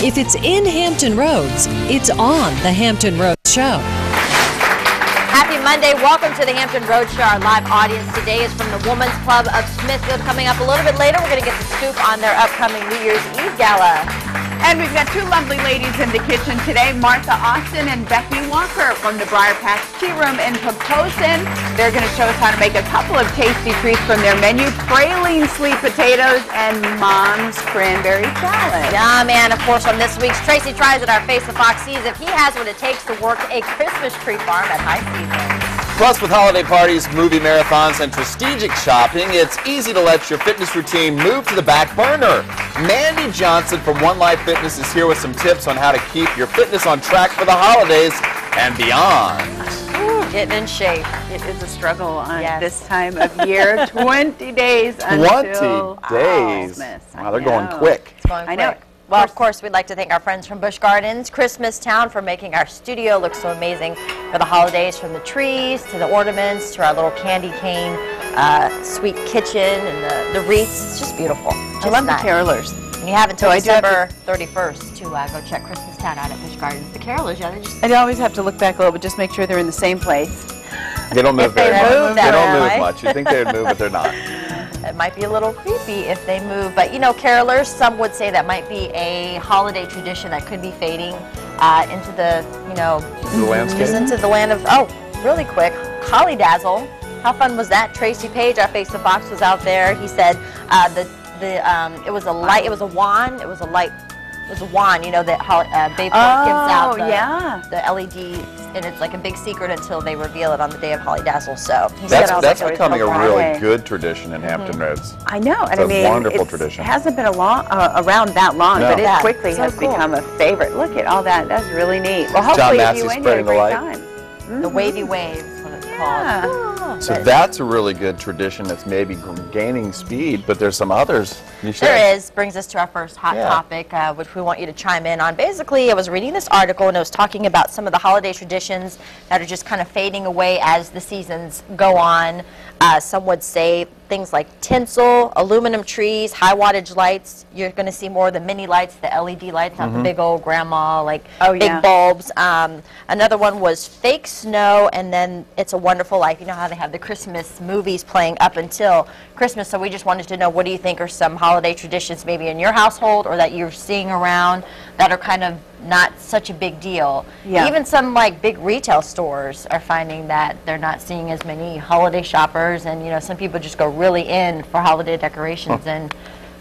If it's in Hampton Roads, it's on the Hampton Roads Show. Happy Monday. Welcome to the Hampton Roads Show. Our live audience today is from the Women's Club of Smithfield. Coming up a little bit later, we're going to get the scoop on their upcoming New Year's Eve gala. And we've got two lovely ladies in the kitchen today, Martha Austin and Becky Walker from the Briar Patch Tea Room in Poquoson. They're going to show us how to make a couple of tasty treats from their menu, Praline sweet potatoes and Mom's Cranberry Salad. Yum, and of course on this week's Tracey Tries It, our Face the Fox sees if he has what it takes to work a Christmas tree farm at high season. Plus, with holiday parties, movie marathons, and strategic shopping, it's easy to let your fitness routine move to the back burner. Mandy Johnson from One Life Fitness is here with some tips on how to keep your fitness on track for the holidays and beyond. Ooh, getting in shape. It is a struggle on this time of year. 20 days until 20 days. Christmas. Wow, they're going quick. It's going quick. Well, of course, we'd like to thank our friends from Busch Gardens, Christmas Town, for making our studio look so amazing for the holidays, from the trees to the ornaments to our little candy cane, sweet kitchen and the wreaths. It's just beautiful. I love the carolers. And you have until December 31st to go check Christmas Town out at Busch Gardens. The carolers, yeah, they just... I always have to look back a little bit, just make sure they're in the same place. They don't move very much. They don't move much. You think they would move, but they're not. It might be a little creepy if they move, but you know, carolers, some would say that might be a holiday tradition that could be fading into the, you know, into the landscape, into the land of, really quick, Holly Dazzle. How fun was that? Tracy Page, our Face the Fox, was out there. He said it was a light, it was a wand, it was a light, it was a wand, you know, that Babe gives out the LED. And it's like a big secret until they reveal it on the day of Holly Dazzle. So that's becoming a really good tradition in Hampton Roads. I know, and it's a wonderful tradition. It hasn't been around that long, but it quickly has become a favorite. Look at all that; that's really neat. Well, hopefully you enjoy a great time. The WAVY Wave is what it's called. So that's a really good tradition that's maybe gaining speed, but there's some others. There is. Brings us to our first hot topic, which we want you to chime in on. Basically, I was reading this article, and it was talking about some of the holiday traditions that are just kind of fading away as the seasons go on. Some would say things like tinsel, aluminum trees, high wattage lights. You're going to see more of the mini lights, the LED lights, not the big old grandma, like big bulbs. Another one was fake snow, and then It's a Wonderful Life. You know how they have the Christmas movies playing up until Christmas, so we just wanted to know, what do you think are some holiday traditions maybe in your household or that you're seeing around that are kind of not such a big deal? Even some like big retail stores are finding that they're not seeing as many holiday shoppers, and you know, some people just go really in for holiday decorations, and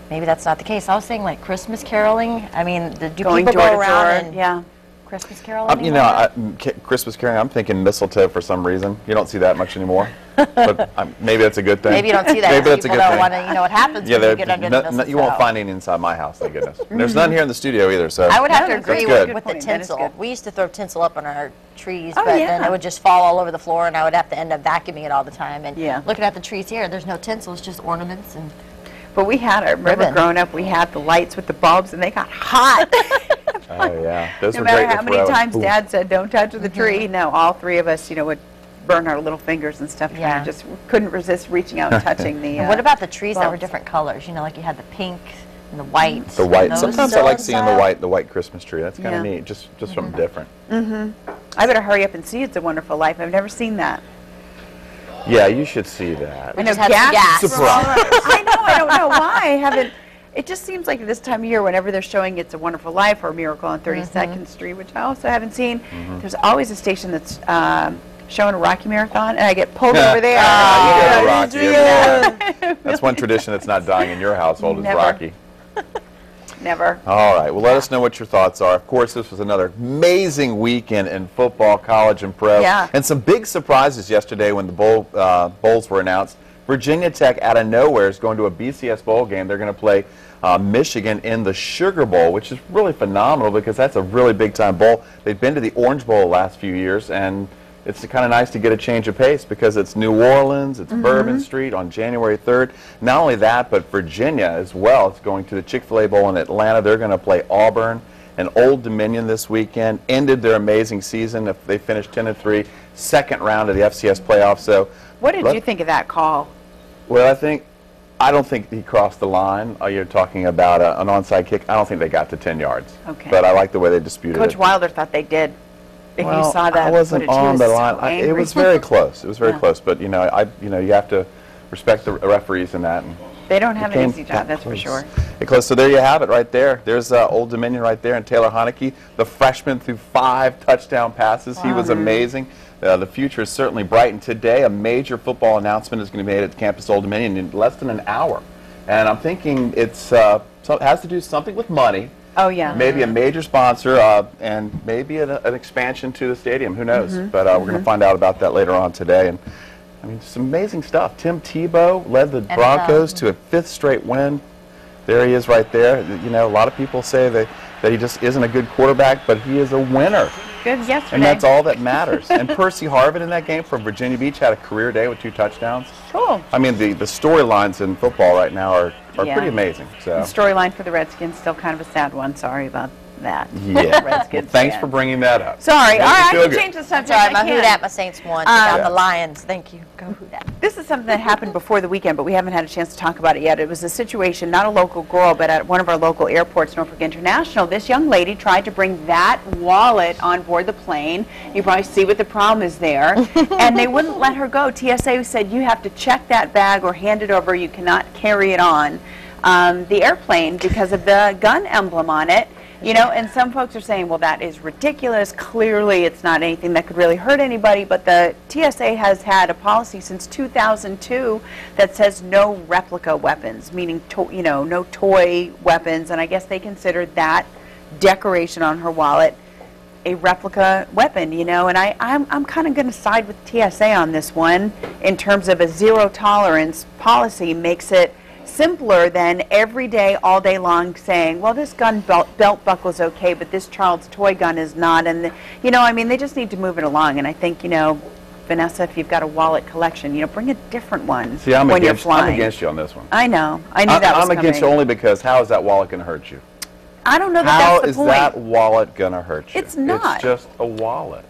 maybe that's not the case. I was saying like Christmas caroling. I mean, do people go around and Christmas caroling? You know, Christmas caroling, I'm thinking mistletoe for some reason. You don't see that much anymore. But maybe that's a good thing. Maybe you don't see that. Maybe that's a good thing. Want to, you know what happens when you get under the mistletoe. You won't find any inside my house, thank goodness. There's none here in the studio either. So I would have to agree with the tinsel. We used to throw tinsel up on our trees, but then it would just fall all over the floor, and I would have to end up vacuuming it all the time. And looking at the trees here, there's no tinsel, it's just ornaments and But we had, I remember growing up, we had the lights with the bulbs, and they got hot. Oh, yeah. Those no were matter great how many times Dad said, don't touch the tree, no, all three of us, you know, would burn our little fingers and stuff. Yeah. Just couldn't resist reaching out and touching the what about the trees that were different colors? You know, like you had the pink and the white. The white. Sometimes I like seeing the white Christmas tree. That's kind of neat. Just something different. I better hurry up and see It's a Wonderful Life. I've never seen that. Yeah, you should see that. I know, gas. I know, I don't know why I haven't. It just seems like this time of year, whenever they're showing It's a Wonderful Life or Miracle on 32nd Street, which I also haven't seen, there's always a station that's showing a Rocky Marathon, and I get pulled over there. That's one tradition that's not dying in your household is Rocky. Never. All right. Well, let us know what your thoughts are. Of course, this was another amazing weekend in football, college, and pro. And some big surprises yesterday when the bowls were announced. Virginia Tech, out of nowhere, is going to a BCS bowl game. They're going to play Michigan in the Sugar Bowl, which is really phenomenal because that's a really big-time bowl. They've been to the Orange Bowl the last few years, and it's kind of nice to get a change of pace because it's New Orleans, it's Bourbon Street on January 3rd. Not only that, but Virginia as well. It's going to the Chick-fil-A Bowl in Atlanta. They're going to play Auburn and Old Dominion this weekend. Ended their amazing season. If they finished 10-3, second round of the FCS playoffs. So, what did you think of that call? Well, I think I don't think he crossed the line. You're talking about an onside kick. I don't think they got to 10 yards. Okay. But I like the way they disputed Coach it. Wilder thought they did. If Well, you saw that, I wasn't footage, he on was the so line. It angry. was very close. It was very close. But you have to respect the referees in that. And They don't have an easy job, that that's for close. sure. Close. So there you have it, right there. There's Old Dominion right there, and Taylor Heineke, the freshman, threw 5 touchdown passes. He was amazing. The future is certainly bright. And today, a major football announcement is going to be made at campus Old Dominion in less than an hour. And I'm thinking it has to do something with money. Oh, yeah. Maybe a major sponsor, and maybe an expansion to the stadium. Who knows? But we're going to find out about that later on today. And I mean, some amazing stuff. Tim Tebow led the Broncos to a 5th straight win. There he is right there. You know, a lot of people say that he just isn't a good quarterback, but he is a winner. Good yesterday. And that's all that matters. And Percy Harvin in that game from Virginia Beach had a career day with 2 touchdowns. Cool. I mean, the storylines in football right now are pretty amazing. So. The storyline for the Redskins still kind of a sad one. Sorry about that. Yeah. Redskins Well, thanks fan. for bringing that up. Sorry. All Makes me right, feel I can good. change the subject. Sorry, my I can. Who Dat, my Saints won. About the Lions. Thank you. Go Who Dat. This is something that happened before the weekend, but we haven't had a chance to talk about it yet. It was a situation, not a local girl, but at one of our local airports, Norfolk International. This young lady tried to bring that wallet on board the plane. You probably see what the problem is there. And they wouldn't let her go. TSA said, you have to check that bag or hand it over. You cannot carry it on the airplane because of the gun emblem on it. You know, and some folks are saying, well, that is ridiculous. Clearly, it's not anything that could really hurt anybody. But the TSA has had a policy since 2002 that says no replica weapons, meaning, no toy weapons. And I guess they considered that decoration on her wallet a replica weapon, you know. And I'm kind of going to side with TSA on this one in terms of a zero tolerance policy makes it simpler than every day, all day long saying, well, this gun belt buckle is okay, but this child's toy gun is not. And, I mean, they just need to move it along. And I think, Vanessa, if you've got a wallet collection, bring a different one when you're flying. I'm against you on this one. I know. I knew that was coming. I'm against you only because how is that wallet going to hurt you? I don't know that that's the point. How is that wallet going to hurt you? It's not. It's just a wallet.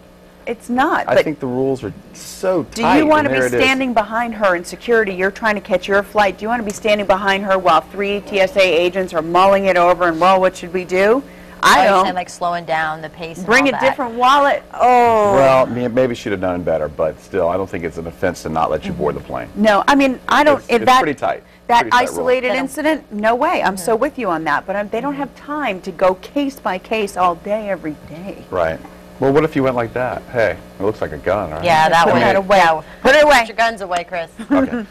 It's not. I think the rules are so tight. Do you want to be standing behind her in security? You're trying to catch your flight. Do you want to be standing behind her while 3 TSA agents are mulling it over and, well, what should we do? I don't. And like slowing down the pace. Bring a different wallet. Oh. Well, maybe she'd have done better, but still, I don't think it's an offense to not let you board the plane. No, I mean, I don't. It's pretty tight. That pretty tight isolated incident, no way. I'm so with you on that. But they don't have time to go case by case all day, every day. Right. Well, what if you went like that? Hey, it looks like a gun, right? Yeah, that one. Yeah. Put it away. Put your guns away, Chris. Okay.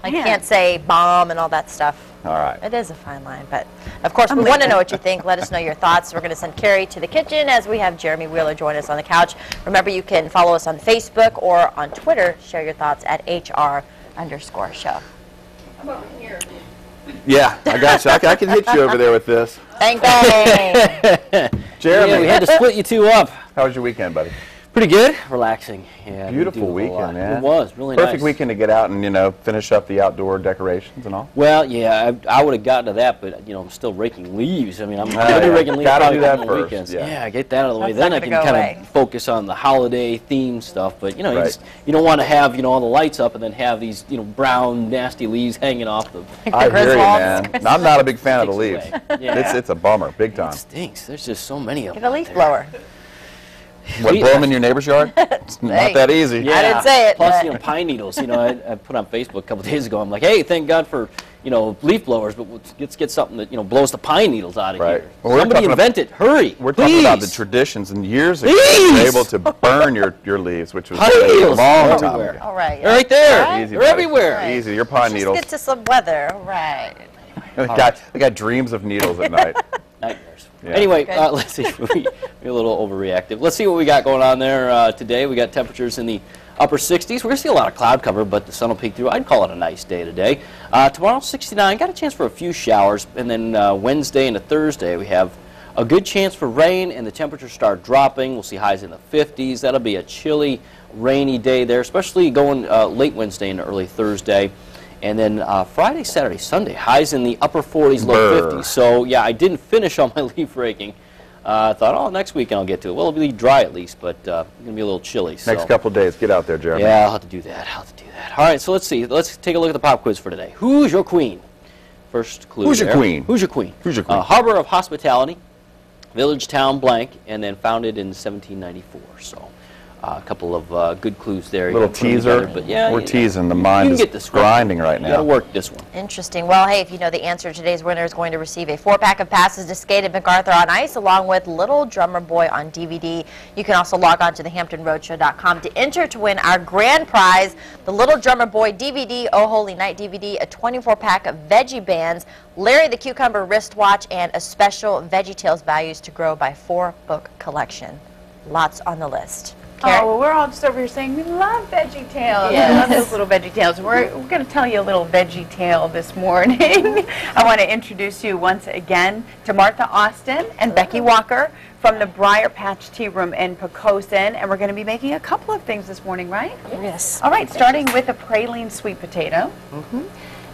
I can't say bomb and all that stuff. All right. It is a fine line, but of course we want to know what you think. Let us know your thoughts. We're going to send Carrie to the kitchen as we have Jeremy Wheeler join us on the couch. Remember, you can follow us on Facebook or on Twitter. Share your thoughts at HR_show. I'm over here. Yeah, I got you. I can hit you over there with this. Bang, bang. Jeremy. Yeah, we had to split you two up. How was your weekend, buddy? Pretty good. Relaxing. Yeah. Beautiful weekend, man. It was really nice. Perfect weekend to get out and finish up the outdoor decorations and all. Well, yeah, I would have gotten to that, but I'm still raking leaves. I mean, I'm going to be raking leaves Gotta probably do that on the first, weekends. yeah. Get that out of the way. That's Then I not can gonna kind go of away. focus on the holiday theme stuff. But you Right. you don't want to have all the lights up and then have these brown nasty leaves hanging off the. I hear you, man. I'm not a big fan of the leaves. Yeah. It's a bummer, big time. It stinks. There's just so many of Get them. a leaf blower. What, blow them in your neighbor's yard? It's not that easy. Yeah. I didn't say it, Plus, but- pine needles. I put on Facebook a couple days ago. I'm like, hey, thank God for leaf blowers, but let's get something that blows the pine needles out of Right. here. Well, we're Somebody talking invent it. Hurry. We're talking about the please. traditions, and years ago, Please! you were able to burn your leaves, which was Pine a needles long are time everywhere. ago. All right. They're right there. Right? Easy, They're buddy. everywhere. Right. Easy. Your pine Let's needles. just get to some weather. All right. The guy dreams of needles at night. Nightmares. Yeah. Anyway, Good. let's see. We're a little overreactive. Let's see what we got going on there today. We got temperatures in the upper 60s. We're going to see a lot of cloud cover, but the sun will peek through. I'd call it a nice day today. Tomorrow, 69. Got a chance for a few showers. And then Wednesday into Thursday, we have a good chance for rain, and the temperatures start dropping. We'll see highs in the 50s. That'll be a chilly, rainy day there, especially going late Wednesday into early Thursday. And then Friday, Saturday, Sunday, highs in the upper 40s, low 50s. So, yeah, I didn't finish all my leaf raking I thought, oh, next weekend I'll get to it. Well, it'll be dry at least, but it's going to be a little chilly. So. Next couple of days, get out there, Jeremy. Yeah, I'll have to do that. All right, so let's see. Let's take a look at the pop quiz for today. Who's your queen? First clue. Who's your queen? Who's your queen? Who's your queen? Harbor of Hospitality, village, town, blank, and then founded in 1794. So a couple of good clues there. Little teaser. But yeah, we're teasing. The mind is grinding right now. You got to work this one. Interesting. Well, hey, if you know the answer, today's winner is going to receive a 4-pack of passes to skate at MacArthur on Ice, along with Little Drummer Boy on DVD. You can also log on to thehamptonroadshow.com to enter to win our grand prize, the Little Drummer Boy DVD, Oh Holy Night DVD, a 24-pack of veggie bands, Larry the Cucumber wristwatch, and a special VeggieTales Values to Grow by 4-book collection. Lots on the list. Oh, well, we're all just over here saying we love VeggieTales. Yes. We love those little VeggieTales. We're going to tell you a little VeggieTale this morning. I want to introduce you once again to Martha Austin and Becky Walker from the Briar Patch Tea Room in Poquoson, and we're going to be making a couple of things this morning, right? Yes. All right, starting with a praline sweet potato.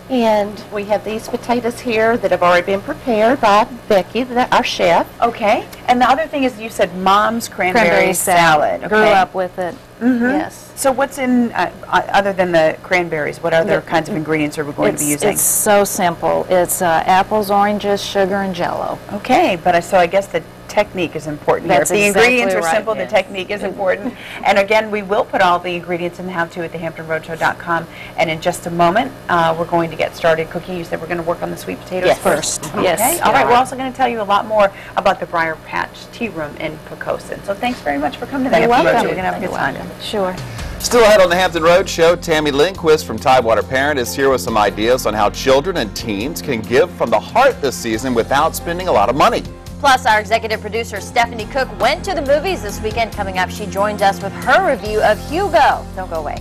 And we have these potatoes here that have already been prepared by Becky, our chef. Okay. And the other thing is you said Mom's cranberry salad. Okay. Grew up with it. Yes. So what's in, other than the cranberries, what other kinds of ingredients are we going to be using? It's so simple. It's apples, oranges, sugar, and Jell-O. Okay, but so I guess the technique is important That's here. If the exactly ingredients are right, simple, yes. the technique is important. And again, we will put all the ingredients in the how-to at thehamptonroadshow.com. And in just a moment, we're going to get started cooking. You said we're going to work on the sweet potatoes first. Okay. Yes. All right. We're also going to tell you a lot more about the Briar Patch Tea Room in Poquoson. So thanks very much for coming to the You're Hampton Road welcome. Show. We're going to have a good time. Sure. Still ahead on the Hampton Road Show, Tammy Lindquist from Tidewater Parent is here with some ideas on how children and teens can give from the heart this season without spending a lot of money. Plus, our executive producer, Stephanie Cook, went to the movies this weekend. Coming up, she joins us with her review of Hugo. Don't go away.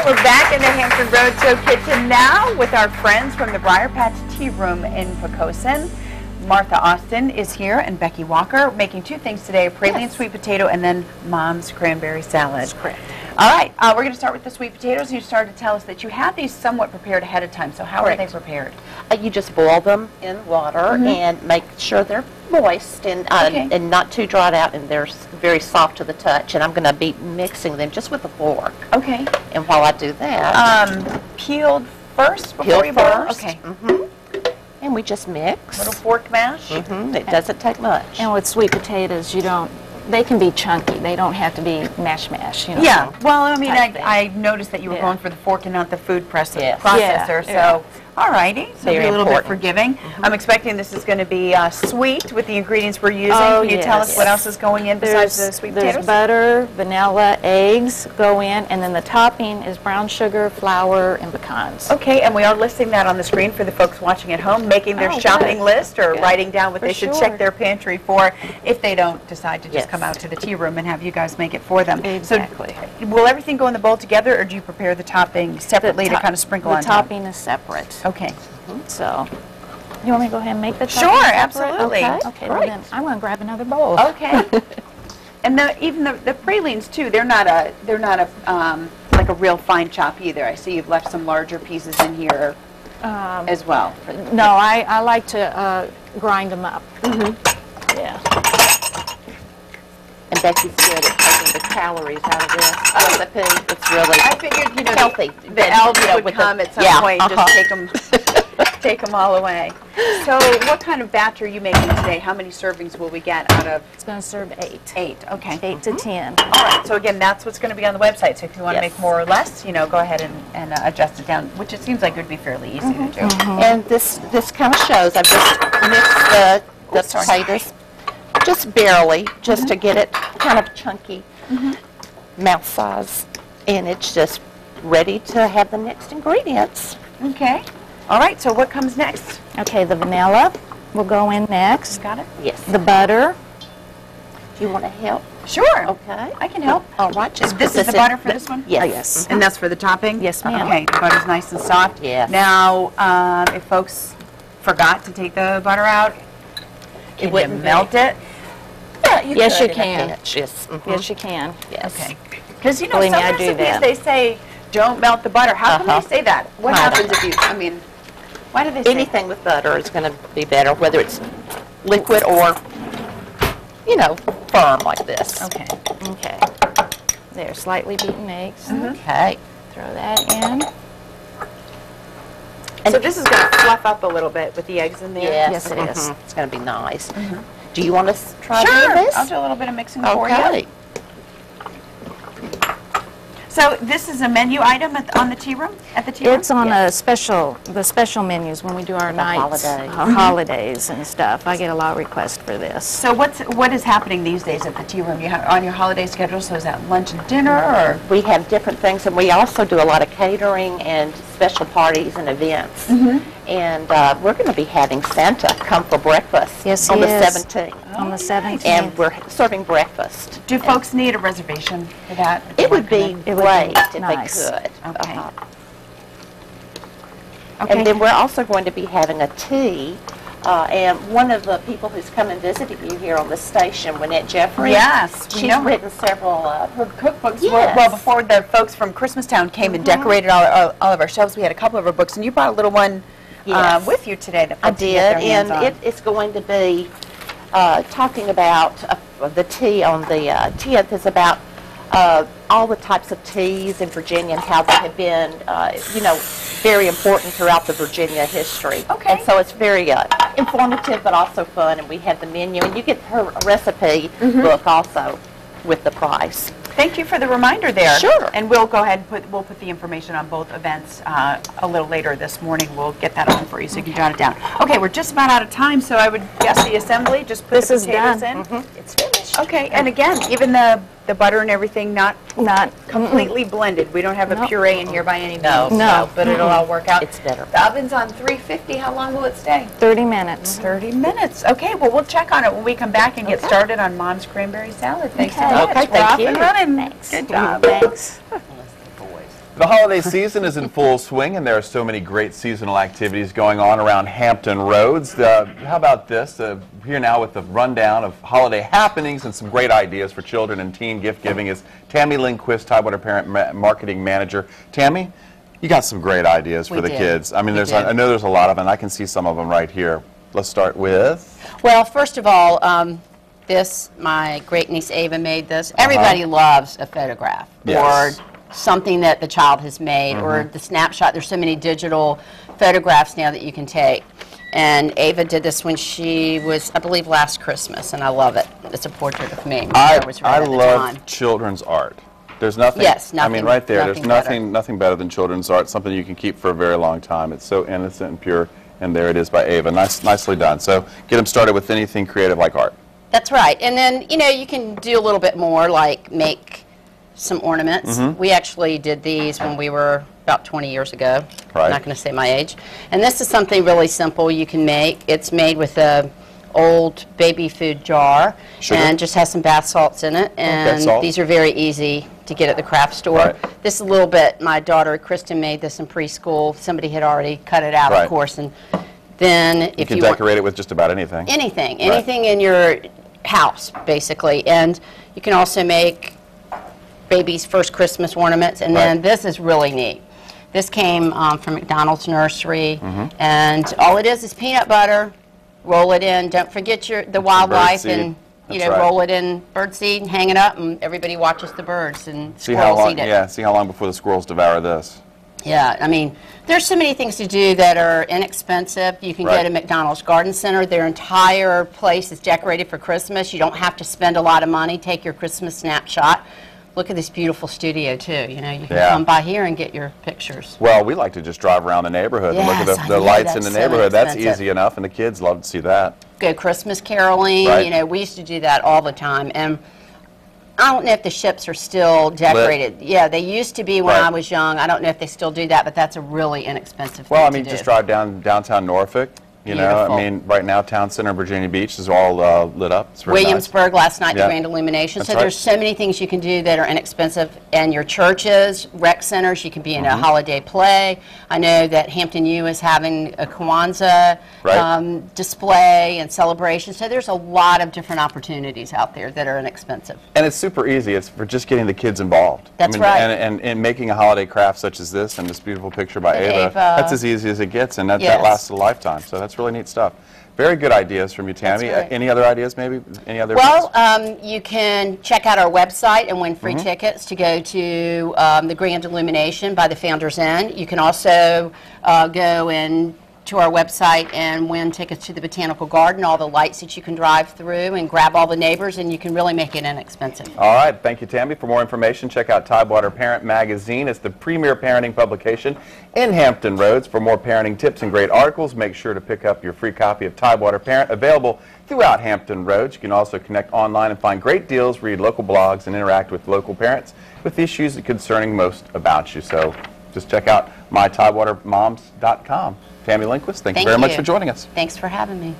We're back in the Hampton Road Show kitchen now with our friends from the Briar Patch Tea Room in Poquoson. Martha Austin is here and Becky Walker making two things today, a praline sweet potato and then Mom's cranberry salad. That's correct. All right, we're going to start with the sweet potatoes. You started to tell us that you had these somewhat prepared ahead of time. So how are they prepared? You just boil them in water and make sure they're moist and and not too dried out, and they're very soft to the touch. And I'm going to be mixing them just with a fork. Okay. And while I do that, peeled first before you boil? Okay. And we just mix. Little fork mash? It doesn't take much. And with sweet potatoes, they can be chunky. They don't have to be mash, you know. Yeah. Well, I mean, Type thing. I noticed that you were going for the fork and not the food processor. Yes. So, all righty. So be Very a little bit important. forgiving. I'm expecting this is going to be sweet with the ingredients we're using. Oh, Can you tell us what else is going in besides the sweet potatoes? There's butter, vanilla, eggs go in, and then the topping is brown sugar, flour, and pecans. Okay, and we are listing that on the screen for the folks watching at home, making their shopping list or writing down what they should check their pantry for if they don't decide to just come out to the tea room and have you guys make it for them. Exactly. So, will everything go in the bowl together, or do you prepare the topping separately to kind of sprinkle on The top? topping is separate. Okay. So, you want me to go ahead and make the topping Sure, separate? absolutely. Okay, well then I'm going to grab another bowl. Okay. And even the pralines too, they're not like a real fine chop either. I see you've left some larger pieces in here as well. No, I like to grind them up. Yeah. And Becky's good at taking the calories out of this recipe. It's really I figured, healthy. The elves would come at some point and just take them all away. So what kind of batch are you making today? How many servings will we get out of? It's going to serve 8. 8, okay. 8 to 10. All right, so again, that's what's going to be on the website. So if you want to make more or less, go ahead and adjust it down, which it seems like would be fairly easy to do. And this kind of shows. I've just mixed the potatoes just barely, just to get it kind of chunky, mouth size, and it's just ready to have the next ingredients. Okay. All right, so what comes next? Okay, the vanilla will go in next. Got it? Yes. The butter. Do you want to help? Sure. Okay. I can help. All right. Just This is the butter for this one? Yes. Yes. And that's for the topping? Yes, ma'am. Okay, the butter's nice and soft. Yes. Now, if folks forgot to take the butter out, can you melt it? Yeah, Yes, could you in a can. pinch. Yes. Yes, you can. Yes. Okay. Because, you know, Believe some me, I do recipes, that. they say, don't melt the butter. How can they say that? What happens if you, I mean, why do they say Anything with butter is going to be better, whether it's liquid or, you know, firm like this. Okay. Okay. There, slightly beaten eggs. Okay. Throw that in. So this is going to fluff up a little bit with the eggs in there? Yes, it is. It's going to be nice. Do you want to try Sure. this? I'll do a little bit of mixing for you. Okay. So this is a menu item on the tea room? At the tea room? It's on the special menus when we do our nights, holidays. our holidays and stuff. I get a lot of requests for this. So what is happening these days at the tea room? You have on your holiday schedule, so is that lunch and dinner, or? We have different things, and we also do a lot of catering and special parties and events. And we're going to be having Santa come for breakfast Yes, on he the is. 17th. On the 17th. And we're serving breakfast. Do folks need a reservation for that? It would be It would be great if nice. they could. Okay. And then we're also going to be having a tea. And one of the people who's come and visited you here on the station, Lynette Jeffrey. Yes, we She's know her. written several Her cookbooks Yes. were, well, before the folks from Christmastown came and decorated all of our shelves, we had a couple of her books, and you brought a little one Yes. with you today that I folks can get did, their hands and on. it's going to be talking about the tea on the 10th is about all the types of teas in Virginia and how they have been, you know, very important throughout the Virginia history. Okay. And so it's very informative but also fun, and we have the menu, and you get her recipe book also with the price. Thank you for the reminder there. Sure. And we'll go ahead and we'll put the information on both events a little later this morning. We'll get that on for you so you can jot it down. Okay, we're just about out of time, so I would guess the assembly, just put This the is potatoes done. in. It's finished. Okay, and again, even the butter and everything not completely blended. We don't have a Nope. puree in here by any means. No. No. But it'll all work out. It's better. The oven's on 350. How long will it stay? 30 minutes. 30 minutes. Okay, well, we'll check on it when we come back and get started on Mom's Cranberry Salad. Thanks so Okay. much. Okay, We're thank off you. and running. Thanks. Good job. Thanks. The holiday season is in full swing, and there are so many great seasonal activities going on around Hampton Roads. How about this? Here now with the rundown of holiday happenings and some great ideas for children and teen gift giving is Tammy Lindquist, Tidewater Parent Marketing Manager. Tammy, you got some great ideas for the kids. I mean, I know there's a lot of them, and I can see some of them right here. Let's start with... Well, first of all, my great niece Ava made this. Everybody loves a photograph Yes. or something that the child has made or the snapshot. There's so many digital photographs now that you can take. And Ava did this when she was, I believe, last Christmas, and I love it. It's a portrait of me. I was right at the time. love children's art. There's nothing, Yes, I mean, nothing- right there, there's nothing nothing better than children's art, something you can keep for a very long time. It's so innocent and pure, and there it is by Ava. Nicely done. So get them started with anything creative like art. That's right. And then, you know, you can do a little bit more, like make some ornaments. We actually did these when we were about 20 years ago. Right. I'm not going to say my age. And this is something really simple you can make. It's made with a old baby food jar Sugar? and just has some bath salts in it. And salt. these are very easy to get at the craft store. Right. This is a little bit, my daughter Kristen made this in preschool. Somebody had already cut it out, Right. of course. And then You if can you want decorate it with just about anything. anything in your house, basically. And you can also make baby's first Christmas ornaments. And then this is really neat. This came from McDonald's nursery, and all it is peanut butter. Roll it in. Don't forget the wildlife, and That's right. roll it in birdseed and hang it up, and everybody watches the birds and See how squirrels long? eat it. Yeah. See how long before the squirrels devour this. Yeah, I mean, there's so many things to do that are inexpensive. You can go Right. to McDonald's Garden Center. Their entire place is decorated for Christmas. You don't have to spend a lot of money. Take your Christmas snapshot. Look at this beautiful studio, too. You know, you can come by here and get your pictures. Well, we like to just drive around the neighborhood and look Yes, at I the know, lights in that's the so neighborhood. That's inexpensive. easy enough, and the kids love to see that. Go Christmas caroling. Right. You know, we used to do that all the time. And I don't know if the ships are still decorated. Yeah, they used to be when Right. I was young. I don't know if they still do that, but that's a really inexpensive Well, thing I mean, to do. just drive downtown Norfolk, You know, I mean, right now, Town Center, Virginia Beach is all lit up. It's very Williamsburg nice. last night, the grand illumination. That's so there's so many things you can do that are inexpensive. And your churches, rec centers, you can be in a holiday play. I know that Hampton U is having a Kwanzaa display and celebration. So there's a lot of different opportunities out there that are inexpensive. And it's super easy. It's for just getting the kids involved. That's right. And making a holiday craft such as this and this beautiful picture by Ava, that's as easy as it gets, and that lasts a lifetime. So that's really neat stuff. Very good ideas from you, Tammy. Any other ideas, maybe? Any other? Well, you can check out our website and win free tickets to go to the Grand Illumination by the Founders Inn. You can also go to our website and win tickets to the Botanical Garden, all the lights that you can drive through and grab all the neighbors, and you can really make it inexpensive. All right. Thank you, Tammy. For more information, check out Tidewater Parent Magazine. It's the premier parenting publication in Hampton Roads. For more parenting tips and great articles, make sure to pick up your free copy of Tidewater Parent, available throughout Hampton Roads. You can also connect online and find great deals, read local blogs, and interact with local parents with issues concerning most about you. So just check out mytidewatermoms.com. Tammy Lindquist, thank you very much for joining us. Thanks for having me.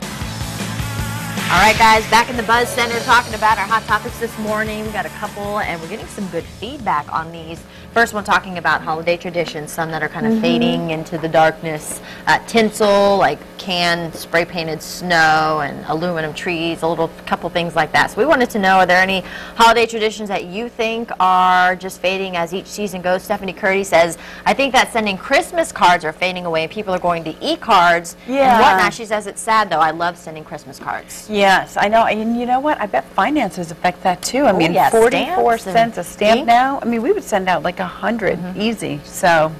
All right, guys, back in the Buzz Center talking about our hot topics this morning. We've got a couple, and we're getting some good feedback on these. First one talking about holiday traditions, some that are kind of fading into the darkness. Tinsel, like canned spray-painted snow and aluminum trees, a couple things like that. So we wanted to know, are there any holiday traditions that you think are just fading as each season goes? Stephanie Curdy says, I think that sending Christmas cards are fading away, and people are going to e-cards and whatnot. She says it's sad, though. I love sending Christmas cards. Yes, I know, and you know what? I bet finances affect that too. I mean, 44 cents a stamp now. I mean, we would send out like 100 easy. So,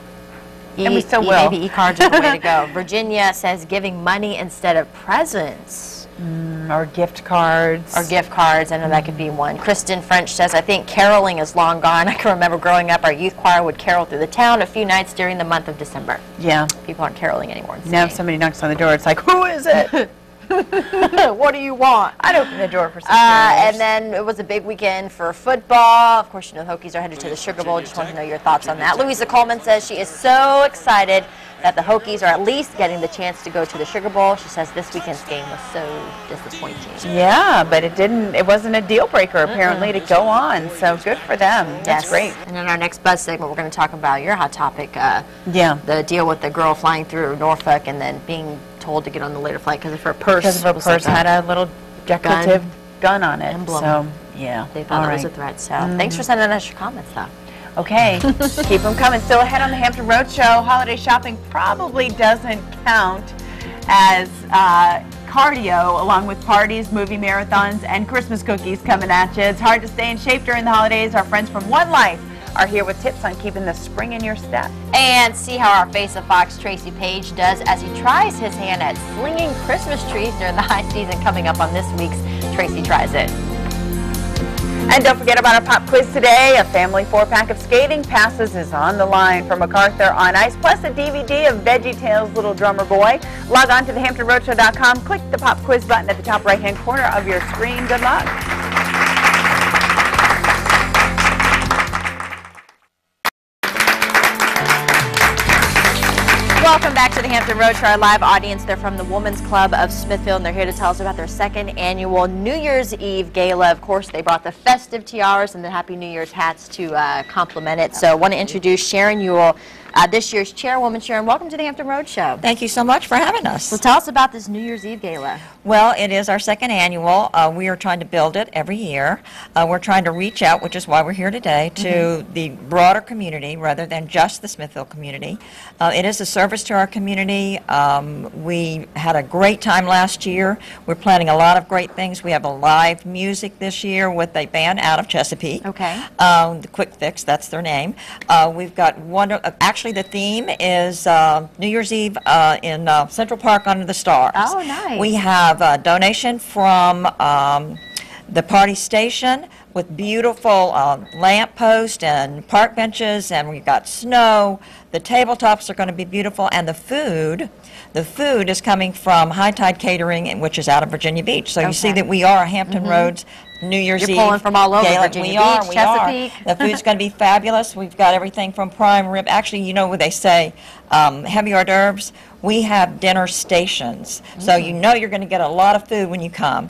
and we still will. Maybe e-cards are the way to go. Virginia says giving money instead of presents. Or gift cards. Or gift cards. I know that could be one. Kristen French says, I think caroling is long gone. I can remember growing up, our youth choir would carol through the town a few nights during the month of December. Yeah. People aren't caroling anymore. Now if somebody knocks on the door, it's like, who is it? What do you want? I'd open the door for some and then it was a big weekend for football. Of course, you know the Hokies are headed to the Sugar Bowl. Just want to know your thoughts on that. Louisa Coleman says she is so excited that the Hokies are at least getting the chance to go to the Sugar Bowl. She says this weekend's game was so disappointing. Yeah, but it wasn't a deal breaker apparently to go on. So good for them. That's great. And in our next Buzz segment, we're going to talk about your hot topic. The deal with the girl flying through Norfolk and then being told to get on the later flight because of her purse. Because of her purse had a little decorative gun on it. Emblem. So, yeah. They thought it was a threat. So, thanks for sending us your comments, though. Okay, keep them coming. Still ahead on the Hampton Roadshow, holiday shopping probably doesn't count as cardio, along with parties, movie marathons, and Christmas cookies coming at you. It's hard to stay in shape during the holidays. Our friends from One Life are here with tips on keeping the spring in your step. And see how our Face of Fox, Tracey Page, does as he tries his hand at slinging Christmas trees during the high season coming up on this week's Tracey Tries It. And don't forget about our pop quiz today. A family 4-pack of skating passes is on the line for MacArthur on Ice, plus a DVD of VeggieTales' Little Drummer Boy. Log on to thehamptonroadshow.com, click the pop quiz button at the top right-hand corner of your screen. Good luck. Welcome back to the Hampton Roadshow, our live audience. They're from the Women's Club of Smithfield, and they're here to tell us about their second annual New Year's Eve Gala. Of course, they brought the festive tiaras and the Happy New Year's hats to complement it. So I want to introduce Sharon Ewell, this year's chairwoman. Sharon, welcome to the Hampton Roadshow. Thank you so much for having us. So tell us about this New Year's Eve Gala. Well, it is our second annual. We are trying to build it every year. We're trying to reach out, which is why we're here today, to the broader community rather than just the Smithfield community. It is a service to our community. We had a great time last year. We're planning a lot of great things. We have a live music this year with a band out of Chesapeake. Okay. The Quick Fix, that's their name. We've got actually the theme is New Year's Eve in Central Park under the stars. Oh, nice. We have a donation from the party station with beautiful lamp posts and park benches, and we've got snow. The tabletops are going to be beautiful, and the food is coming from High Tide Catering, which is out of Virginia Beach. So you see that we are a Hampton Roads New Year's Eve. You're pulling from all over Virginia Beach, Chesapeake. The food's going to be fabulous. We've got everything from prime rib. Actually, you know what they say, heavy hors d'oeuvres. we have dinner stations. So you know you're going to get a lot of food when you come.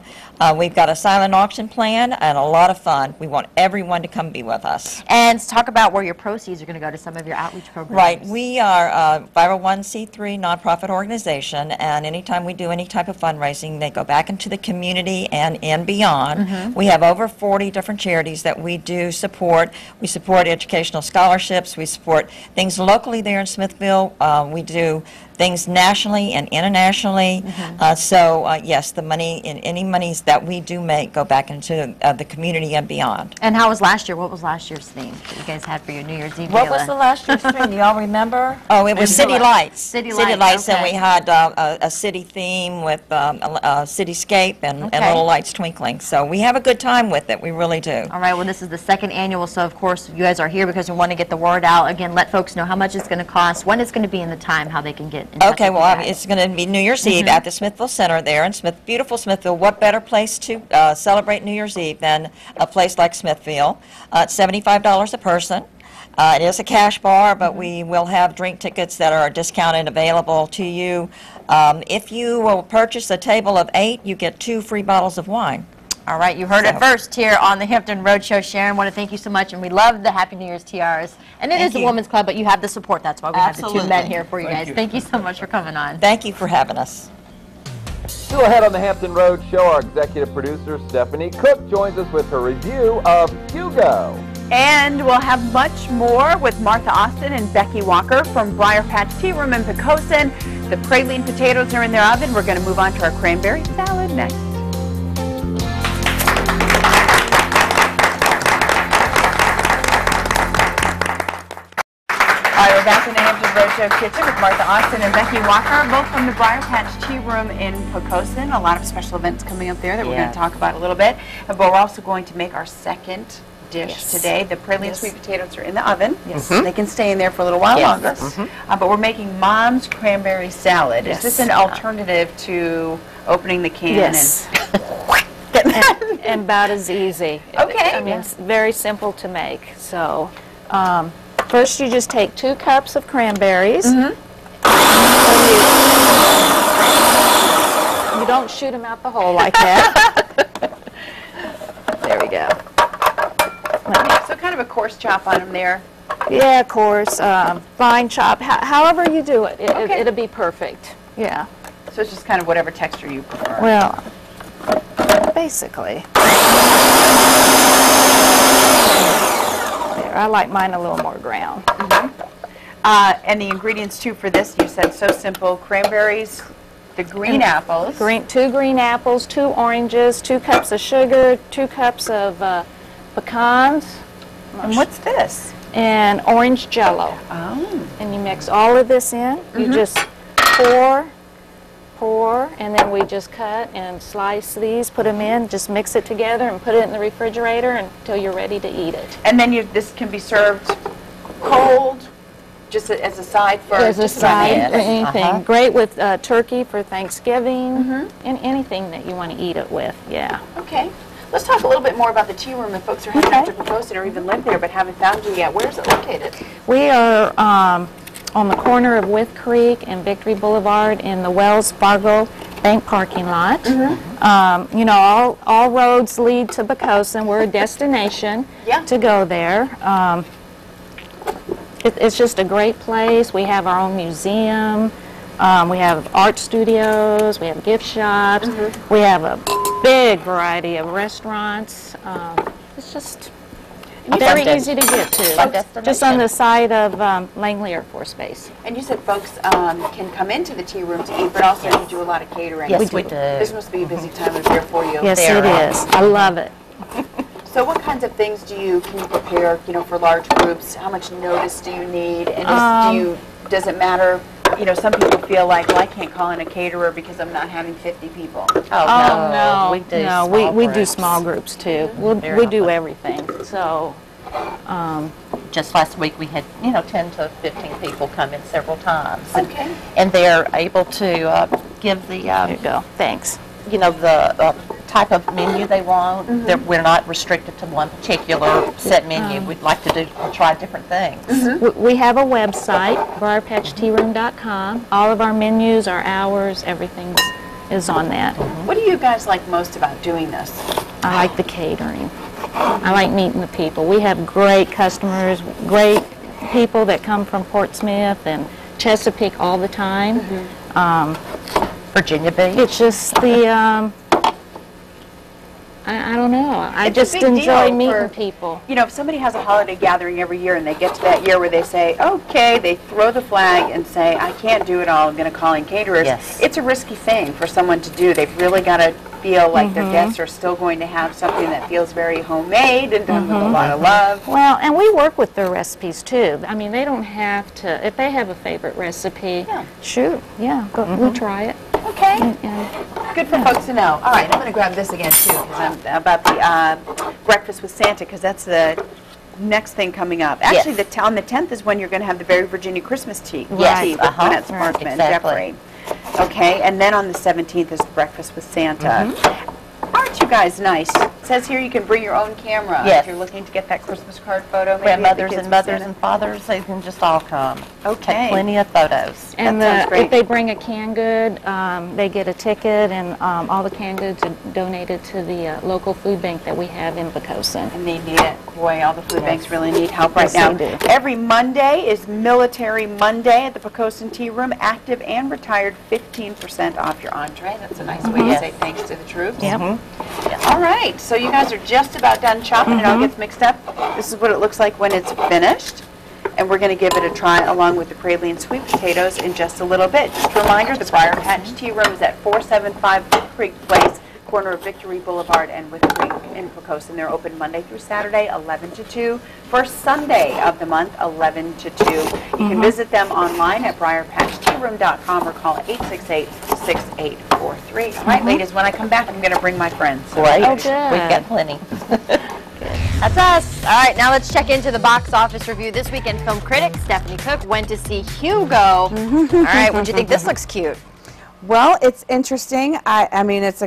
We've got a silent auction plan and a lot of fun. We want everyone to come be with us. And talk about where your proceeds are going to go to some of your outreach programs. Right. We are a 501c3 nonprofit organization, and anytime we do any type of fundraising, they go back into the community and beyond. We have over 40 different charities that we do support. We support educational scholarships. We support things locally there in Smithfield. We do things nationally and internationally. Yes, the money, any monies that we do make go back into the community and beyond. And how was last year? What was last year's theme that you guys had for your New Year's Eve? What was the last year's theme? Do y'all remember? Oh, it was City Lights. City Lights, and okay. we had a city theme with a cityscape and little lights twinkling. So we have a good time with it. We really do. All right. Well, this is the second annual, so of course you guys are here because we want to get the word out. Again, let folks know how much it's going to cost, when it's going to be, and the time, how they can get in touch Okay, with well, you guys. it's going to be New Year's Eve at the Smithfield Center there in beautiful Smithfield. What better place to celebrate New Year's Eve than a place like Smithfield? It's $75 a person. It is a cash bar, but we will have drink tickets that are discounted available to you. If you will purchase a table of 8, you get 2 free bottles of wine. All right, you heard it first here on the Hampton Roadshow. Sharon, want to thank you so much, and we love the Happy New Year's tiaras. And it is a women's club, but you have the support. That's why we have the 2 men here for you guys. Thank you so much for coming on. Thank you for having us. Still ahead on the Hampton Road Show, our executive producer, Stephanie Cook, joins us with her review of Hugo. And we'll have much more with Martha Austin and Becky Walker from Briar Patch Tea Room in Poquoson. The praline potatoes are in their oven. We're going to move on to our cranberry salad next. All right, we're back in the Hampton Roadshow kitchen with Martha Austin and Becky Walker, both from the Briar Patch Tea Room in Poquoson. A lot of special events coming up there that we're going to talk about a little bit. But we're also going to make our second dish today. The praline sweet potatoes are in the oven. They can stay in there for a little while longer. But we're making Mom's cranberry salad. Is this an alternative to opening the can And about as easy. Okay. I mean, it's very simple to make. So, first you just take 2 cups of cranberries. You don't shoot them out the hole like that. There we go. So kind of a coarse chop on them there. Yeah, of course. Fine chop. However you do it, it'll be perfect. Yeah. So it's just kind of whatever texture you prefer. Well, basically. There, I like mine a little more ground. And the ingredients too for this, you said so simple: cranberries, the green apples. 2 green apples, 2 oranges, 2 cups of sugar, 2 cups of pecans. And what's this? And orange jello. Oh. And you mix all of this in. You just pour, and then we just cut and slice these, put them in, just mix it together and put it in the refrigerator until you're ready to eat it. And then this can be served cold, just as a side for As a just about side, anything. anything. Great with turkey for Thanksgiving, and anything that you want to eat it with, yeah. Okay. Let's talk a little bit more about the tea room if folks are heading up to Poquoson or even live there but haven't found you yet. Where is it located? We are on the corner of Wythe Creek and Victory Boulevard in the Wells Fargo Bank parking lot. You know, all roads lead to Poquoson. We're a destination to go there. It's just a great place. We have our own museum. We have art studios. We have gift shops. We have a big variety of restaurants. It's just very easy to get to. Just on the side of Langley Air Force Base. And you said folks can come into the tea room to eat, but also you do a lot of catering. Yes, we do. This must be a busy time of year for you. Yes, it is. I love it. So what kinds of things can you prepare, for large groups? How much notice do you need? And does it matter? Some people feel like, well, I can't call in a caterer because I'm not having 50 people. Oh, no. We do we do small groups too. We do everything. So, just last week we had 10 to 15 people come in several times. Okay. And they're able to give the there you go. Thanks. the type of menu they want. We're not restricted to one particular set menu. We'd like to try different things. We have a website, briarpatchtearoom.com. All of our menus, our hours, everything is on that. What do you guys like most about doing this? I like the catering. I like meeting the people. We have great customers, great people that come from Portsmouth and Chesapeake all the time. Virginia Beach. It's just the, I don't know. I It's just a big enjoy deal meeting for- people. You know, if somebody has a holiday gathering every year and they get to that year where they say, okay, they throw the flag and say, I can't do it all, I'm going to call in caterers. Yes. It's a risky thing for someone to do. They've really got to feel like their guests are still going to have something that feels very homemade and done with a lot of love. Well, and we work with their recipes too. I mean, they don't have to, if they have a favorite recipe, sure, yeah, go, we try it. Okay. And Good for folks to know. All right, I'm going to grab this again too, because I'm about the breakfast with Santa, because that's the next thing coming up. Actually, on the 10th is when you're going to have the very Virginia Christmas tea. Yes, Tea with Lynette Sparkman and Jeffrey. Okay, and then on the 17th is breakfast with Santa. Aren't you guys nice? It says here you can bring your own camera if you're looking to get that Christmas card photo. Grandmothers and mothers and fathers, they can just all come. Okay. Take plenty of photos. And That sounds great. if they bring a canned good, they get a ticket, and all the canned goods are donated to the local food bank that we have in Pocosin. And they need it. Boy, all the food banks really need help right Yes, now. they do. Every Monday is Military Monday at the Pocosin Tea Room. Active and retired, 15% off your entree. That's a nice way to say thanks to the troops. Yep. All right, so you guys are just about done chopping. It all gets mixed up. This is what it looks like when it's finished. And we're going to give it a try along with the Praline sweet potatoes in just a little bit. Just a reminder, the Briar Patch Tea Room is at 475 Wood Creek Place, corner of Victory Boulevard and Wood Creek in Pocosin. They're open Monday through Saturday, 11 to 2. First Sunday of the month, 11 to 2. You can visit them online at briarpatchtearoom.com or call 868-6843. All right, ladies, when I come back, I'm going to bring my friends. Great. Oh, good. We've got plenty. That's us. All right, now let's check into the box office review. This weekend, film critic Stephanie Cook went to see Hugo. All right, what do you think? This looks cute. Well, it's interesting. I mean, it's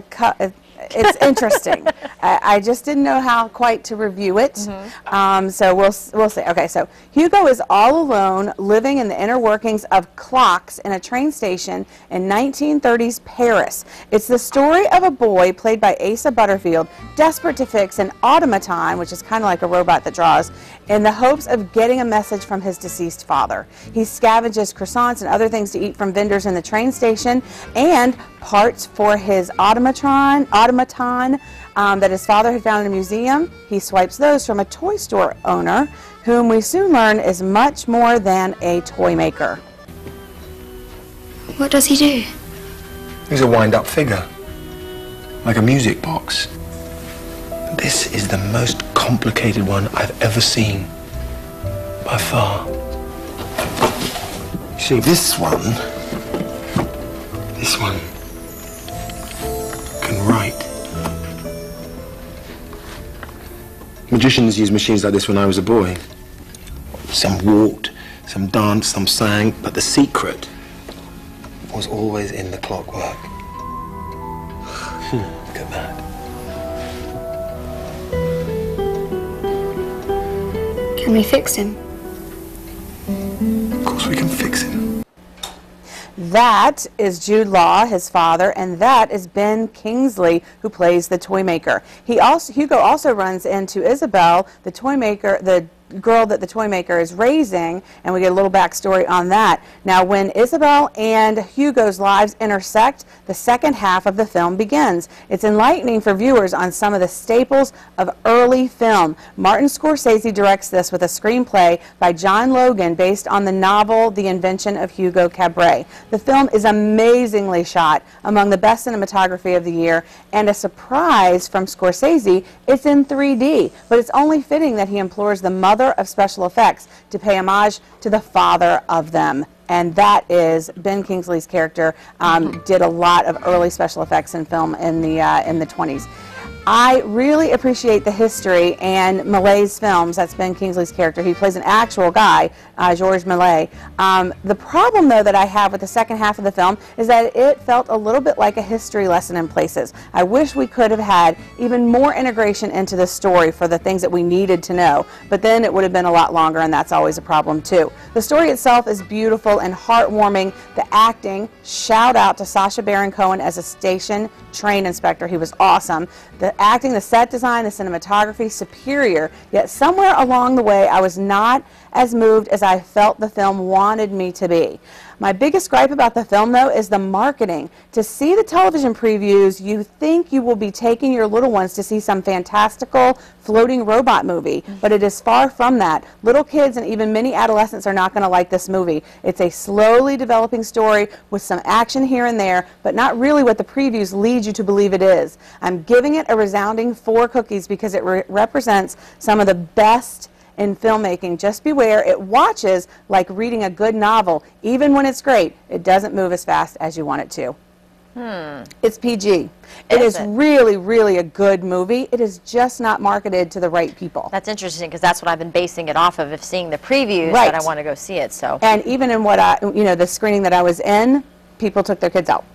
interesting. I just didn't know how quite to review it. So we'll see. Okay, so Hugo is all alone, living in the inner workings of clocks in a train station in 1930s Paris. It's the story of a boy played by Asa Butterfield, desperate to fix an automaton, which is kind of like a robot that draws, in the hopes of getting a message from his deceased father. He scavenges croissants and other things to eat from vendors in the train station, and parts for his automaton that his father had found in a museum. He swipes those from a toy store owner, whom we soon learn is much more than a toy maker. What does he do? He's a wind-up figure, like a music box. This is the most complicated one I've ever seen, by far. You see, this one can write. Magicians used machines like this when I was a boy. Some walked, some danced, some sang, but the secret was always in the clockwork. Look at that. Can we fix him? Of course we can fix him. That is Jude Law, his father, and that is Ben Kingsley, who plays the toy maker. Hugo also runs into Isabel, the toy maker, the girl that the toy maker is raising, and we get a little backstory on that. Now, when Isabel and Hugo's lives intersect, the second half of the film begins. It's enlightening for viewers on some of the staples of early film. Martin Scorsese directs this with a screenplay by John Logan based on the novel The Invention of Hugo Cabret. The film is amazingly shot, among the best cinematography of the year, and a surprise from Scorsese, it's in 3D, but it's only fitting that he implores the mother of special effects to pay homage to the father of them, and that is Ben Kingsley's character. Did a lot of early special effects in film in the 20s. I really appreciate the history and Malay's films. That's Ben Kingsley's character. He plays an actual guy, George Malay. The problem, though, that I have with the second half of the film is that it felt a little bit like a history lesson in places. I wish we could have had even more integration into the story for the things that we needed to know, but then it would have been a lot longer, and that's always a problem, too. The story itself is beautiful and heartwarming. The acting, shout out to Sacha Baron Cohen as a station train inspector. He was awesome. The acting, the set design, the cinematography, superior, yet somewhere along the way I was not as moved as I felt the film wanted me to be. My biggest gripe about the film, though, is the marketing. To see the television previews, you think you will be taking your little ones to see some fantastical floating robot movie, but it is far from that. Little kids and even many adolescents are not going to like this movie. It's a slowly developing story with some action here and there, but not really what the previews lead you to believe it is. I'm giving it a resounding 4 cookies because it represents some of the best in filmmaking. Just beware, it watches like reading a good novel. Even when it's great, it doesn't move as fast as you want it to. It's PG. It is really, really a good movie. It is just not marketed to the right people. That's interesting because that's what I've been basing it off of seeing the previews that I want to go see it. So. And even in what the screening that I was in, people took their kids out.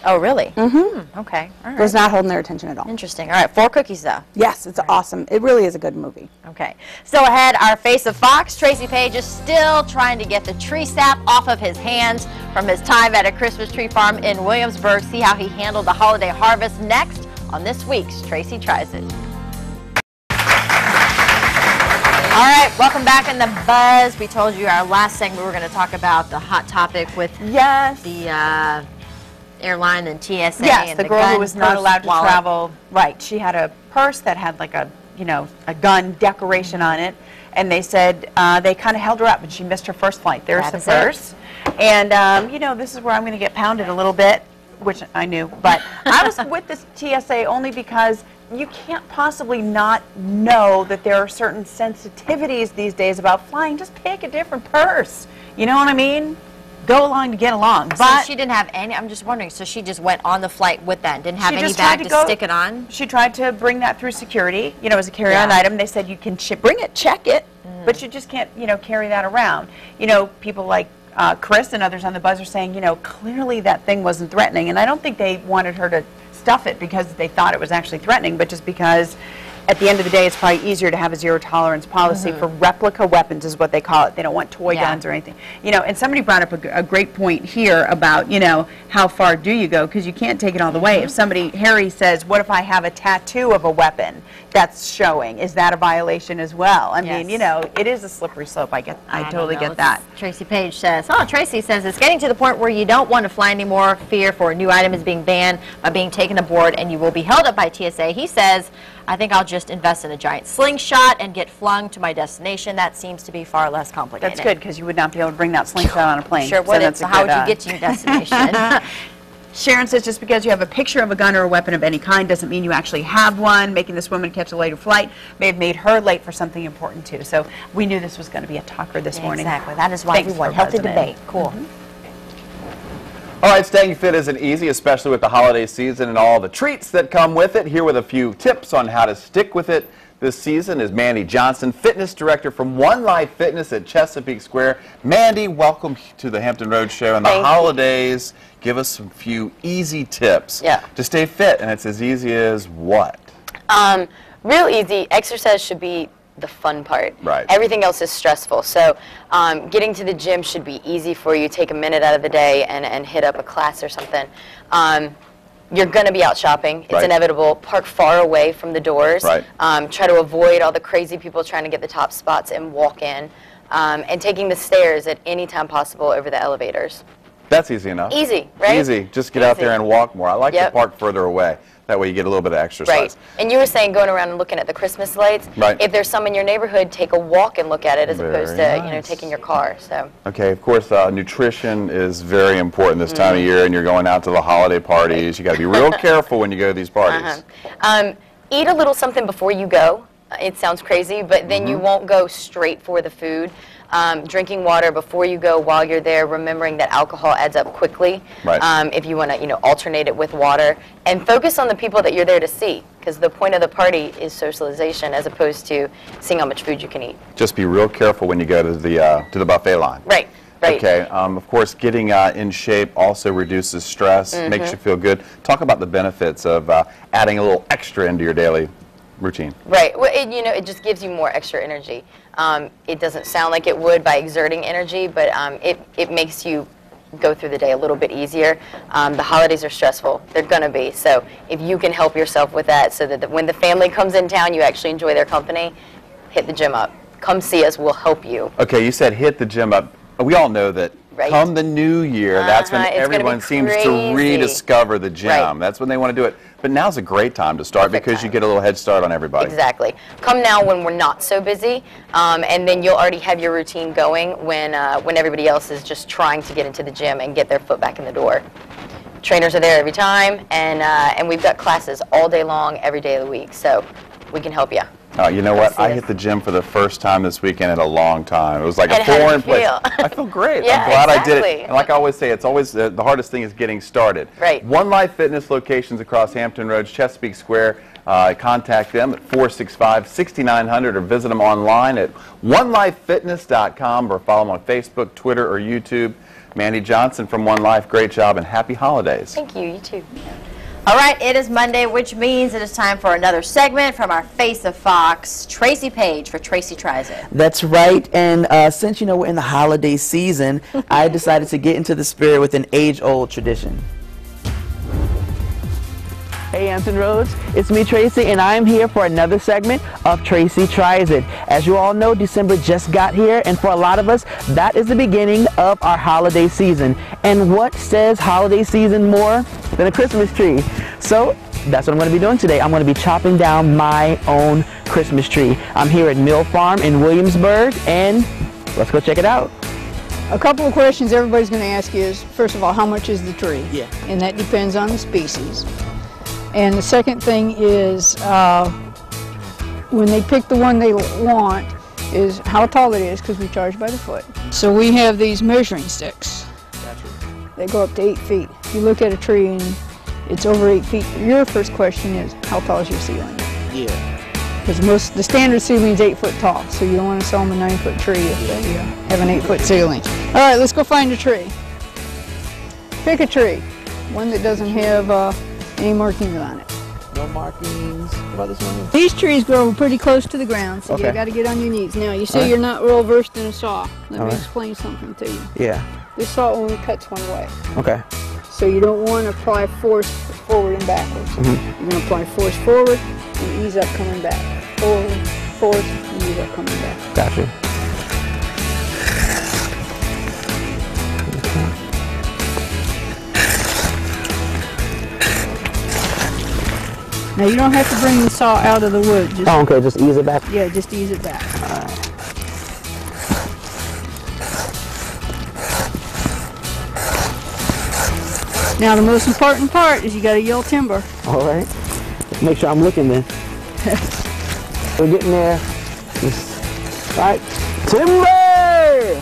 Oh, really? Mm-hmm. Okay. All right. Was not holding their attention at all. Interesting. All right, 4 cookies, though. Yes, it's awesome. It really is a good movie. Okay. Still ahead, our face of Fox, Tracey Page, is still trying to get the tree sap off of his hands from his time at a Christmas tree farm in Williamsburg. See how he handled the holiday harvest next on this week's Tracey Tries It. All right, welcome back in the buzz. We told you our last segment we were going to talk about the hot topic with the airline and TSA. Yes, and the girl who was not allowed to wallet. travel. Right, she had a purse that had like a, a gun decoration on it, and they said they kind of held her up, and she missed her first flight. There's the purse, and this is where I'm going to get pounded a little bit, which I knew, but I was with this TSA only because you can't possibly not know that there are certain sensitivities these days about flying. Just pick a different purse. You know what I mean? Go along to get along. But so she didn't have any, I'm just wondering, so she just went on the flight with that and didn't have any bag to stick it on? She tried to bring that through security, as a carry-on item. They said you can bring it, check it, but you just can't, carry that around. People like Chris and others on the buzz are saying, clearly that thing wasn't threatening. And I don't think they wanted her to stuff it because they thought it was actually threatening, but just because at the end of the day, it's probably easier to have a zero-tolerance policy for replica weapons is what they call it. They don't want toy guns or anything. And somebody brought up a great point here about, how far do you go? Because you can't take it all the way. If Harry says, what if I have a tattoo of a weapon that's showing? Is that a violation as well? I mean, it is a slippery slope. I totally get that. Tracey Page says, Tracey says, it's getting to the point where you don't want to fly anymore. Fear for a new item is being banned by being taken aboard, and you will be held up by TSA. He says, I think I'll just invest in a giant slingshot and get flung to my destination. That seems to be far less complicated. That's good, because you would not be able to bring that slingshot on a plane. Sure wouldn't. So how would you get to your destination? Sharon says just because you have a picture of a gun or a weapon of any kind doesn't mean you actually have one. Making this woman catch a later flight may have made her late for something important, too. So we knew this was going to be a talker this morning. Exactly. That is why we want healthy debate. Cool. All right, staying fit isn't easy, especially with the holiday season and all the treats that come with it. Here with a few tips on how to stick with it this season is Mandy Johnson, fitness director from One Life Fitness at Chesapeake Square. Mandy, welcome to the Hampton Road Show. And the holidays, give us some few easy tips to stay fit. And it's as easy as what? Real easy. Exercise should be the fun part. Right. Everything else is stressful. So getting to the gym should be easy for you. Take a minute out of the day and hit up a class or something. You're going to be out shopping. It's inevitable. Park far away from the doors. Right. Try to avoid all the crazy people trying to get the top spots and walk in. And taking the stairs at any time possible over the elevators. That's easy enough. Easy, right? Easy. Just get out there and walk more. I like to park further away. That way you get a little bit of exercise. Right. And you were saying going around and looking at the Christmas lights. Right. If there's some in your neighborhood, take a walk and look at it as opposed to taking your car. So. Okay. Of course, nutrition is very important this time of year, and you're going out to the holiday parties. You got to be real careful when you go to these parties. Eat a little something before you go. It sounds crazy, but then you won't go straight for the food. Drinking water before you go, while you're there, remembering that alcohol adds up quickly. Right. If you want to, alternate it with water, and focus on the people that you're there to see, because the point of the party is socialization as opposed to seeing how much food you can eat. Just be real careful when you go to the buffet line. Right. Right. Okay. Of course, getting in shape also reduces stress, makes you feel good. Talk about the benefits of adding a little extra into your daily routine. Right. Well, it just gives you more extra energy. It doesn't sound like it would by exerting energy, but it makes you go through the day a little bit easier. The holidays are stressful. They're going to be. So if you can help yourself with that so that when the family comes in town, you actually enjoy their company, hit the gym up. Come see us. We'll help you. Okay. You said hit the gym up. We all know that come the new year, that's when everyone seems to rediscover the gym. Right. That's when they want to do it. But now's a great time to start because you get a little head start on everybody. Exactly. Come now when we're not so busy, and then you'll already have your routine going when everybody else is just trying to get into the gym and get their foot back in the door. Trainers are there every time, and we've got classes all day long, every day of the week, so we can help you. You know what? I hit the gym for the first time this weekend in a long time. It was like a foreign place. I feel great. Yeah, I'm glad I did it. And like I always say, it's always the hardest thing is getting started. Right. One Life Fitness locations across Hampton Roads, Chesapeake Square. Contact them at 465-6900 or visit them online at onelifefitness.com or follow them on Facebook, Twitter, or YouTube. Mandy Johnson from One Life, great job and happy holidays. Thank you. You too. All right, it is Monday, which means it is time for another segment from our Face of Fox, Tracy Page for Tracey Tries It. That's right, and since we're in the holiday season, I decided to get into the spirit with an age-old tradition. Hey Hampton Roads, it's me Tracy, and I'm here for another segment of Tracey Tries It. As you all know, December just got here, and for a lot of us, that is the beginning of our holiday season. And what says holiday season more than a Christmas tree? So that's what I'm going to be doing today. I'm going to be chopping down my own Christmas tree. I'm here at Mill Farm in Williamsburg, and let's go check it out. A couple of questions everybody's going to ask you is, first of all, how much is the tree? Yeah. And that depends on the species. And the second thing is, when they pick the one they want, is how tall it is, because we charge by the foot. So we have these measuring sticks. Gotcha. They go up to 8 feet. If you look at a tree and it's over 8 feet, your first question is, how tall is your ceiling? Yeah. Because the standard ceiling is 8 foot tall, so you don't want to sell them a 9-foot tree if they have an 8-foot ceiling. All right, let's go find a tree. Pick a tree, one that doesn't have any markings on it. No markings. What about this one? These trees grow pretty close to the ground, so okay. you got to get on your knees. Now, you say you're not real versed in a saw. Let me explain something to you. Yeah. This saw only cuts one way. Okay. So you don't want to apply force forward and backwards. You're going to apply force forward and ease up coming back. Forward, force, and ease up coming back. Gotcha. Now you don't have to bring the saw out of the wood. Just, okay, just ease it back? Yeah, just ease it back. Alright. Now the most important part is you got to yell timber. Alright. Make sure I'm looking then. We're getting there. Alright. Timber!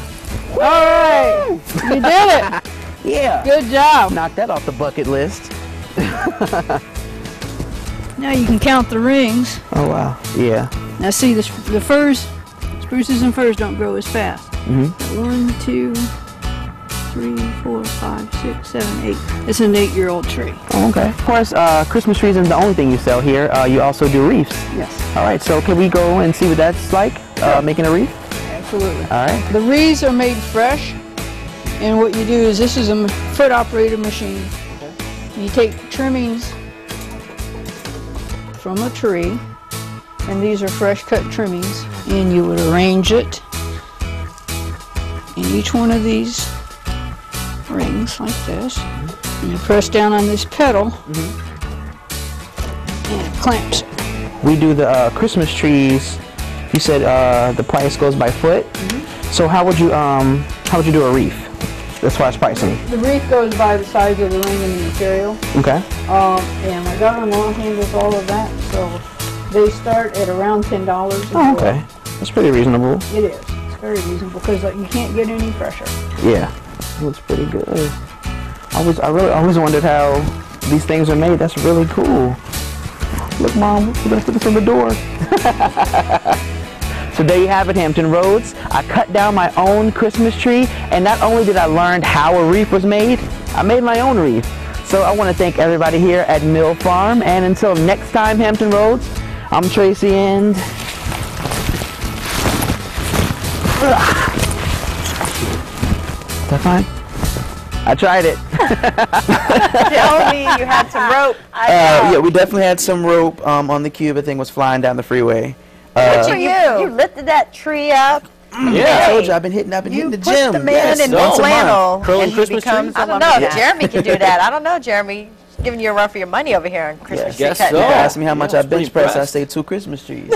Alright! You did it! Yeah. Good job. Knock that off the bucket list. Now you can count the rings. Oh wow, yeah. Now see, the firs, spruces and firs don't grow as fast. 1, 2, 3, 4, 5, 6, 7, 8. It's an 8-year-old tree. Oh, okay. Of course, Christmas trees isn't the only thing you sell here. You also do wreaths. Yes. All right, so can we go and see what that's like, making a wreath? Absolutely. All right. The wreaths are made fresh, and what you do is, this is a foot-operated machine. Okay. You take trimmings from a tree, and these are fresh cut trimmings, and you would arrange it in each one of these rings like this, and you press down on this pedal, and it clamps it. We do the Christmas trees. You said the price goes by foot. So how would you do a wreath as far as pricing? The wreath goes by the size of the ring and the material. Okay. And my daughter-in-law handles all of that, so they start at around $10. Oh, okay. That's pretty reasonable. It is. It's Very reasonable because like, you can't get any fresher. Yeah, it looks pretty good. I really always wondered how these things are made. That's really cool. Look, Mom, we're gonna put this on the door. So there you have it, Hampton Roads. I cut down my own Christmas tree, and not only did I learn how a wreath was made, I made my own wreath. So I want to thank everybody here at Mill Farm, and until next time, Hampton Roads, I'm Tracey, and is that fine? I tried it. Tell me you had some rope. Yeah, we definitely had some rope on the cube. The thing was flying down the freeway. You lifted that tree up. Yeah, I told you I've been hitting the gym. You put the man in flannel, and he becomes I don't know if Jeremy can do that. I don't know, Jeremy. Giving you a run for your money over here on Christmas tree cutting. Ask me how much I bench press. I say 2 Christmas trees.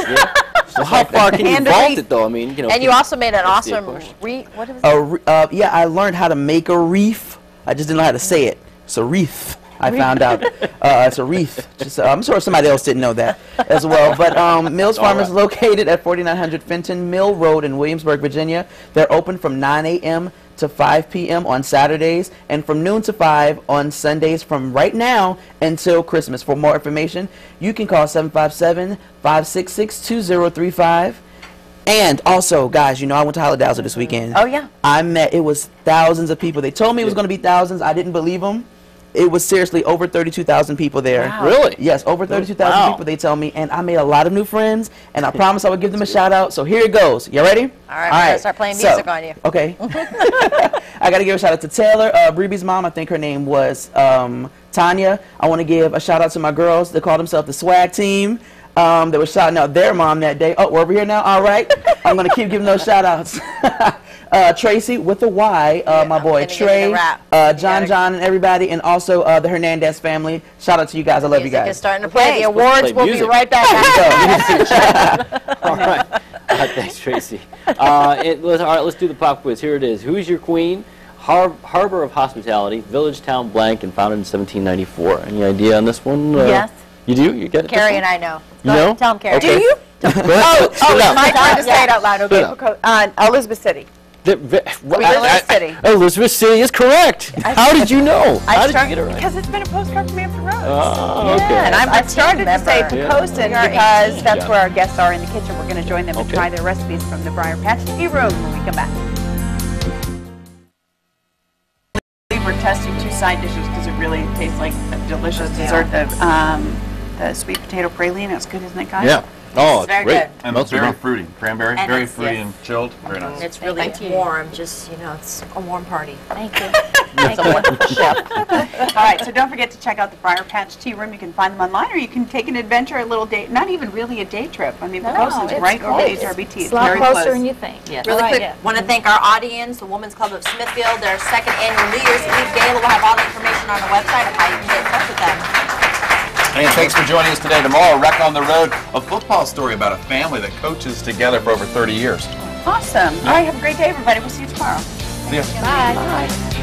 So how far can you vault it, though? I mean, And you also made an awesome wreath. What is it? Yeah, I learned how to make a wreath. I just didn't know how to say it. It's a wreath. I found out it's a wreath. I'm sure somebody else didn't know that as well. But Mills Farm is located at 4900 Fenton Mill Road in Williamsburg, Virginia. They're open from 9 a.m. to 5 p.m. on Saturdays and from noon to 5 on Sundays from right now until Christmas. For more information, you can call 757-566-2035. And also, guys, you know I went to Holidazzle this weekend. Oh, yeah. It was thousands of people. They told me it was going to be thousands. I didn't believe them. It was seriously over 32,000 people there. Wow. Really? Yes, over 32,000 people, they tell me. And I made a lot of new friends, and I promised I would give them a shout out. So here it goes. You ready? All right, we're going to start playing music on you. Okay. I got to give a shout out to Taylor, Breeby's mom. I think her name was Tanya. I want to give a shout out to my girls. They call themselves the Swag Team. They were shouting out their mom that day. Oh, we're over here now? All right. I'm going to keep giving those shout outs. Tracey with a Y, my boy Trey, John, and everybody, and also the Hernandez family. Shout out to you guys. I love you guys. It's starting to play. The awards. We'll be right back. All right. Thanks, Tracey. All right, let's do the pop quiz. Here it is. Who is your queen? Harbor of Hospitality, Village Town Blank, and founded in 1794. Any idea on this one? Yes. You do? You get it? Carrie and I know. You know? Tell them, Carrie. Okay. Do you? It's my time to say it out loud. Okay. Elizabeth City. Elizabeth City is correct. How did you know? How did you get it right? Because it's been a postcard from Hampton Roads. Oh, okay. And I've started to say Pocosin because that's where our guests are in the kitchen. We're going to join them and try their recipes from the Briar Patch Tea Room when we come back. We're testing 2 side dishes because it really tastes like a delicious dessert. The sweet potato praline. It's good, isn't it, guys? Yeah. Oh, it's very great. good. And it's very fruity. Cranberry, And very it's- fruity yes. and chilled. Very nice. It's really warm. Just, it's a warm party. Thank you. Thank you, Chef. All right, so don't forget to check out the Briar Patch Tea Room. You can find them online, or you can take an adventure, a little day, not even really a day trip. I mean, Pocosin's right over at HRBT. It's a lot closer than you think. Yes. Really quick, want to thank our audience, the Women's Club of Smithfield, their 2nd annual New Year's Eve Gala. We'll have all the information on the website of how you can get in touch with them. And thanks for joining us today. Tomorrow, Wreck on the Road, a football story about a family that coaches together for over 30 years. Awesome. All right, have a great day, everybody. We'll see you tomorrow. See ya. Bye.